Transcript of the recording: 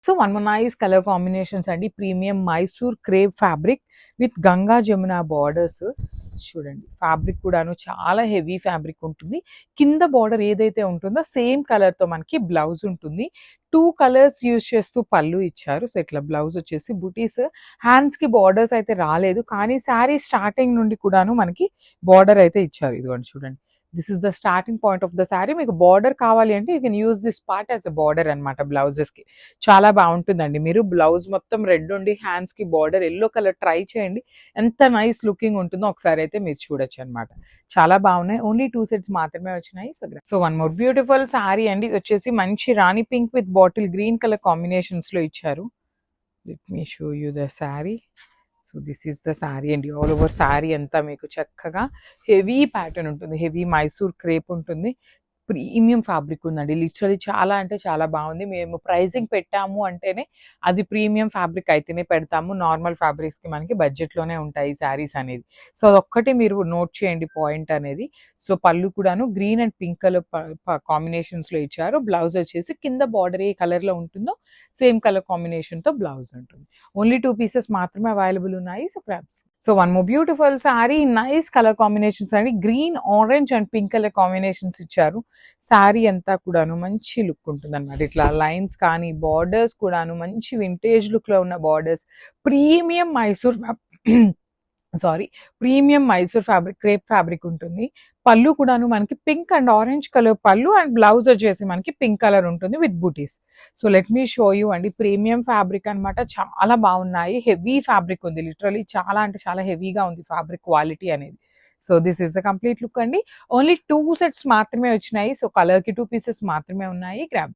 So one more nice colour combinations అండి. Premium Mysore crepe fabric with Ganga Jamuna borders. చూడండి fabric కూడాను చాలా హెవీ ఫ్యాబ్రిక్ ఉంటుంది. కింద బార్డర్ ఏదైతే ఉంటుందో సేమ్ కలర్‌తో మనకి బ్లౌజ్ ఉంటుంది. 2 కలర్స్ యూజ్ చేస్తూ పళ్ళు ఇచ్చారు. సో ఇట్లా బ్లౌజ్ వచ్చేసి బుటీస్. హ్యాండ్స్‌కి బార్డర్స్ అయితే రాలేదు. కానీ శారీ స్టార్టింగ్ నుండి కూడాను మనకి బార్డర్ అయితే ఇచ్చారు. ఇదిగోండి చూడండి. This is the starting point of the sari. మీకు బార్డర్ కావాలి అంటే you can use this part as a border అనమాట బ్లౌజెస్‌కి. చాలా బావుంటుందండి. మీరు బ్లౌజ్ మొత్తం రెడ్ ఉండి హ్యాండ్స్‌కి బార్డర్ యెల్లో కలర్ ట్రై చేయండి. ఎంత నైస్ లుకింగ్ ఉంటుందో ఒకసారి అయితే మీరు చూడొచ్చనమాట. చాలా బావున్నాయి. ఓన్లీ 2 సెట్స్ మాత్రమే వచ్చినాయి. So one more beautiful sari అండి. ఇది వచ్చేసి మంచి రాణి pink with bottle green colour కాంబినేషన్స్‌లో ఇచ్చారు. Let me show you the sari. So this is the sari అండి. ఆల్ ఓవర్ శారీ అంతా మీకు చక్కగా హెవీ ప్యాటర్న్ ఉంటుంది. హెవీ మైసూర్ క్రేప్ ఉంటుంది. ప్రీమియం ఫ్యాబ్రిక్ ఉందండి. లిటరల్లీ చాలా అంటే చాలా బాగుంది. మేము ప్రైజింగ్ పెట్టాము అంటేనే అది ప్రీమియం ఫ్యాబ్రిక్ అయితేనే పెడతాము. నార్మల్ ఫ్యాబ్రిక్స్‌కి మనకి బడ్జెట్‌లోనే ఉంటాయి ఈ శారీస్ అనేది. సో అదొక్కటి మీరు నోట్ చేయండి పాయింట్ అనేది. సో పళ్ళు కూడాను గ్రీన్ అండ్ పింక్ కలర్ కాంబినేషన్స్‌లో ఇచ్చారు. బ్లౌజ్ వచ్చేసి కింద బార్డర్ ఏ కలర్‌లో ఉంటుందో సేమ్ కలర్ కాంబినేషన్‌తో బ్లౌజ్ ఉంటుంది. ఓన్లీ 2 పీసెస్ మాత్రమే అవైలబుల్ ఉన్నాయి. So grabs. So one more beautiful sari. Nice colour combinations అండి. Green, orange and pink colour combinations ఇచ్చారు. శారీ అంతా కూడాను మంచి లుక్ ఉంటుందన్నమాట. ఇట్లా లైన్స్ కానీ బార్డర్స్ కూడాను మంచి వింటేజ్ లుక్‌లో ఉన్న borders. Premium Mysore sari premium Mysore fabric crepe fabric ఉంటుంది. పళ్ళు కూడాను మనకి పింక్ అండ్ ఆరెంజ్ కలర్ పళ్ళు అండ్ బ్లౌజ్ వచ్చేసి మనకి పింక్ కలర్ ఉంటుంది విత్ బూటీస్. So let me show you అండి. ప్రీమియం ఫ్యాబ్రిక్ అనమాట. చాలా బాగున్నాయి. హెవీ ఫ్యాబ్రిక్ ఉంది. లిటరల్లీ చాలా అంటే చాలా హెవీగా ఉంది ఫ్యాబ్రిక్ క్వాలిటీ అనేది. So this is the complete look అండి. ఓన్లీ 2 సెట్స్ మాత్రమే వచ్చినాయి. సో కలర్‌కి 2 పీసెస్ మాత్రమే ఉన్నాయి. గ్రాబ్.